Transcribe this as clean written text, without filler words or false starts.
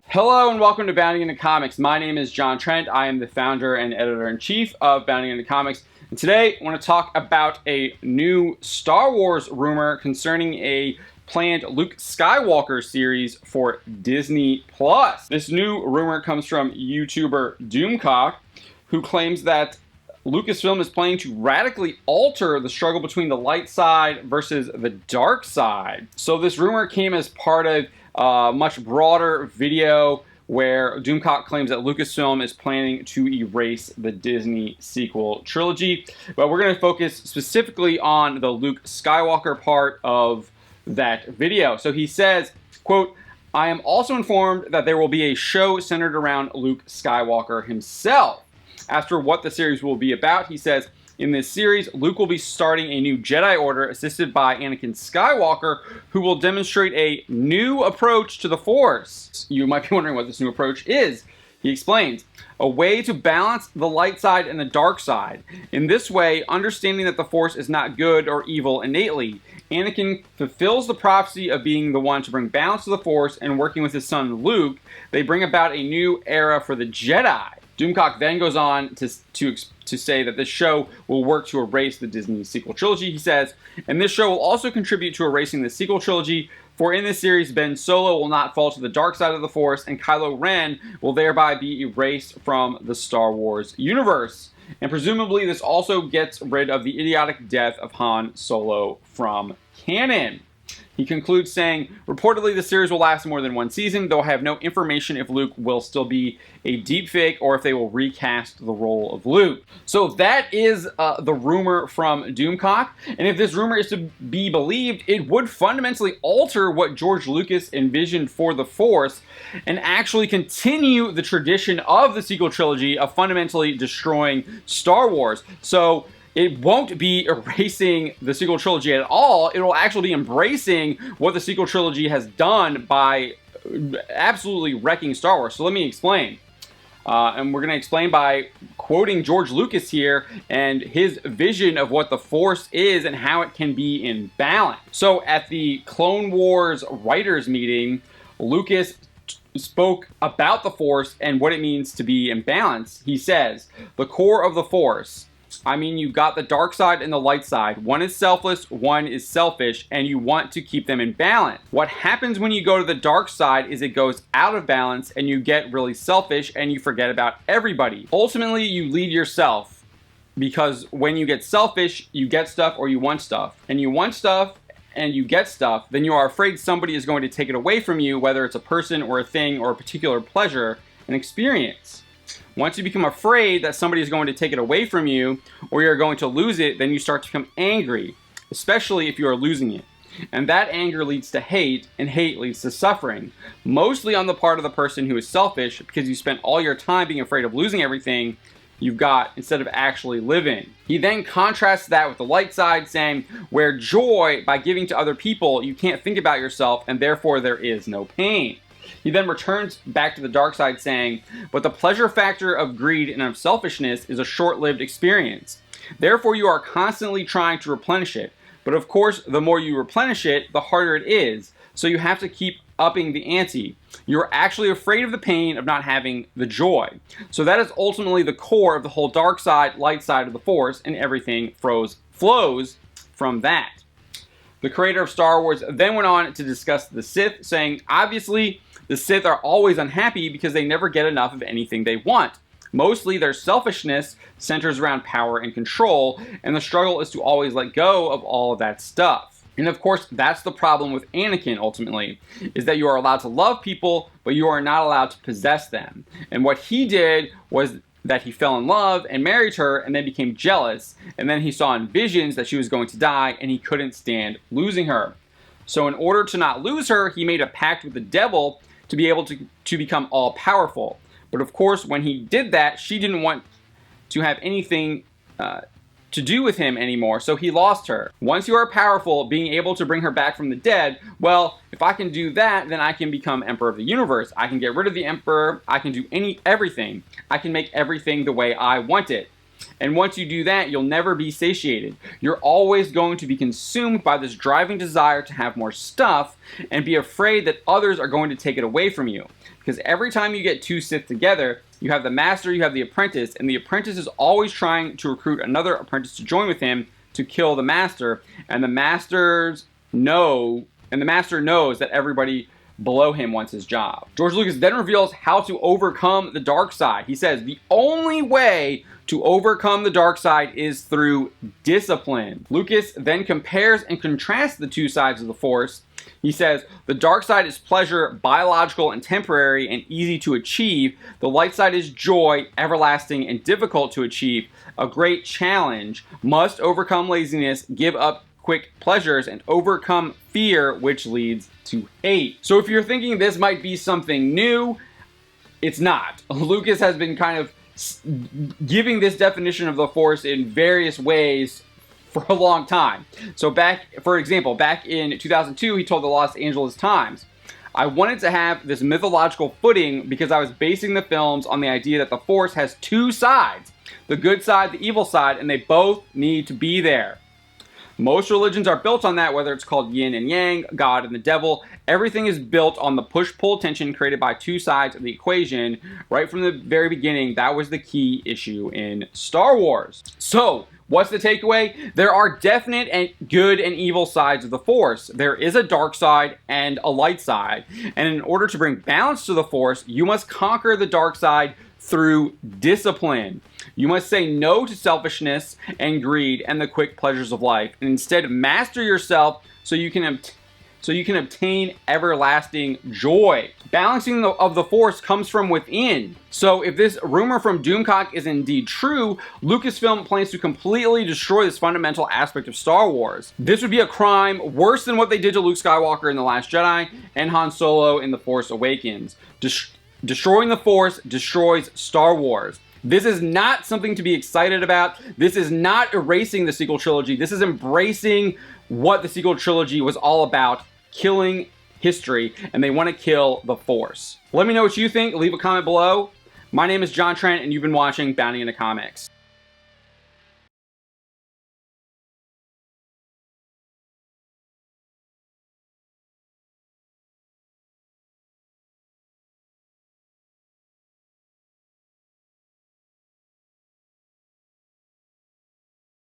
Hello and welcome to Bounding into Comics. My name is John Trent. I am the founder and editor-in-chief of Bounding into Comics. And today I want to talk about a new Star Wars rumor concerning a planned Luke Skywalker series for Disney+. This new rumor comes from YouTuber Doomcock, who claims that Lucasfilm is planning to radically alter the struggle between the light side versus the dark side. So this rumor came as part of a much broader video where Doomcock claims that Lucasfilm is planning to erase the Disney sequel trilogy. But we're going to focus specifically on the Luke Skywalker part of that video. So he says, quote, "I am also informed that there will be a show centered around Luke Skywalker himself." As for what the series will be about, he says, "In this series, Luke will be starting a new Jedi Order assisted by Anakin Skywalker, who will demonstrate a new approach to the Force." You might be wondering what this new approach is. He explains, "A way to balance the light side and the dark side. In this way, understanding that the Force is not good or evil innately, Anakin fulfills the prophecy of being the one to bring balance to the Force, and working with his son Luke, they bring about a new era for the Jedi." Doomcock then goes on to say that this show will work to erase the Disney sequel trilogy. He says, "And this show will also contribute to erasing the sequel trilogy, for in this series, Ben Solo will not fall to the dark side of the Force, and Kylo Ren will thereby be erased from the Star Wars universe. And presumably this also gets rid of the idiotic death of Han Solo from canon." He concludes saying, "Reportedly, the series will last more than one season, though I have no information if Luke will still be a deepfake or if they will recast the role of Luke." So that is the rumor from Doomcock. And if this rumor is to be believed, it would fundamentally alter what George Lucas envisioned for the Force and actually continue the tradition of the sequel trilogy of fundamentally destroying Star Wars. So it won't be erasing the sequel trilogy at all. It will actually be embracing what the sequel trilogy has done by absolutely wrecking Star Wars. So let me explain. And we're going to explain by quoting George Lucas here and his vision of what the Force is and how it can be in balance. So at the Clone Wars writers meeting, Lucas spoke about the Force and what it means to be in balance. He says, "The core of the Force, I mean, you've got the dark side and the light side. One is selfless, one is selfish, and you want to keep them in balance. What happens when you go to the dark side is it goes out of balance and you get really selfish and you forget about everybody. Ultimately, you lead yourself, because when you get selfish, you get stuff or you want stuff. And you want stuff and you get stuff, then you are afraid somebody is going to take it away from you, whether it's a person or a thing or a particular pleasure and experience. Once you become afraid that somebody is going to take it away from you or you're going to lose it, then you start to become angry, especially if you are losing it. And that anger leads to hate, and hate leads to suffering, mostly on the part of the person who is selfish because you spent all your time being afraid of losing everything you've got instead of actually living." He then contrasts that with the light side, saying, "Where joy, by giving to other people, you can't think about yourself, and therefore there is no pain." He then returns back to the dark side saying, "But the pleasure factor of greed and of selfishness is a short-lived experience. Therefore you are constantly trying to replenish it. But of course, the more you replenish it, the harder it is. So you have to keep upping the ante. You're actually afraid of the pain of not having the joy. So that is ultimately the core of the whole dark side, light side of the Force, and everything flows from that." The creator of Star Wars then went on to discuss the Sith, saying, "Obviously, the Sith are always unhappy because they never get enough of anything they want. Mostly their selfishness centers around power and control, and the struggle is to always let go of all of that stuff." And of course, that's the problem with Anakin ultimately, is that you are allowed to love people, but you are not allowed to possess them. And what he did was that he fell in love and married her and then became jealous, and then he saw in visions that she was going to die and he couldn't stand losing her. So in order to not lose her, he made a pact with the devil to be able to become all-powerful. But of course, when he did that, she didn't want to have anything to do with him anymore, so he lost her. Once you are powerful, being able to bring her back from the dead, well, if I can do that, then I can become Emperor of the Universe. I can get rid of the Emperor, I can do everything. I can make everything the way I want it. And once you do that, you'll never be satiated. You're always going to be consumed by this driving desire to have more stuff and be afraid that others are going to take it away from you. Because every time you get two Sith together, you have the master, you have the apprentice, and the apprentice is always trying to recruit another apprentice to join with him to kill the master, and the master knows that everybody below him wants his job. George Lucas then reveals how to overcome the dark side. He says the only way to overcome the dark side is through discipline. Lucas then compares and contrasts the two sides of the Force. He says, the dark side is pleasure, biological and temporary and easy to achieve. The light side is joy, everlasting and difficult to achieve. A great challenge. Must overcome laziness, give up quick pleasures, and overcome fear, which leads to hate. So if you're thinking this might be something new, it's not. Lucas has been kind of giving this definition of the Force in various ways for a long time. So for example, back in 2002, he told the Los Angeles Times, I wanted to have this mythological footing because I was basing the films on the idea that the Force has two sides, the good side, the evil side, and they both need to be there. Most religions are built on that, whether it's called yin and yang, God and the devil. Everything is built on the push-pull tension created by two sides of the equation. Right from the very beginning, that was the key issue in Star Wars. So, what's the takeaway? There are definite and good and evil sides of the Force. There is a dark side and a light side. And in order to bring balance to the Force, you must conquer the dark side through discipline. You must say no to selfishness and greed and the quick pleasures of life, and instead master yourself so you can obtain everlasting joy. Balancing of the Force comes from within. So if this rumor from Doomcock is indeed true, Lucasfilm plans to completely destroy this fundamental aspect of Star Wars. This would be a crime worse than what they did to Luke Skywalker in The Last Jedi and Han Solo in The Force Awakens. Destroying the Force destroys Star Wars. This is not something to be excited about. This is not erasing the sequel trilogy. This is embracing what the sequel trilogy was all about, killing history, and they want to kill the Force. Let me know what you think. Leave a comment below. My name is John Trent, and you've been watching Bounty into Comics.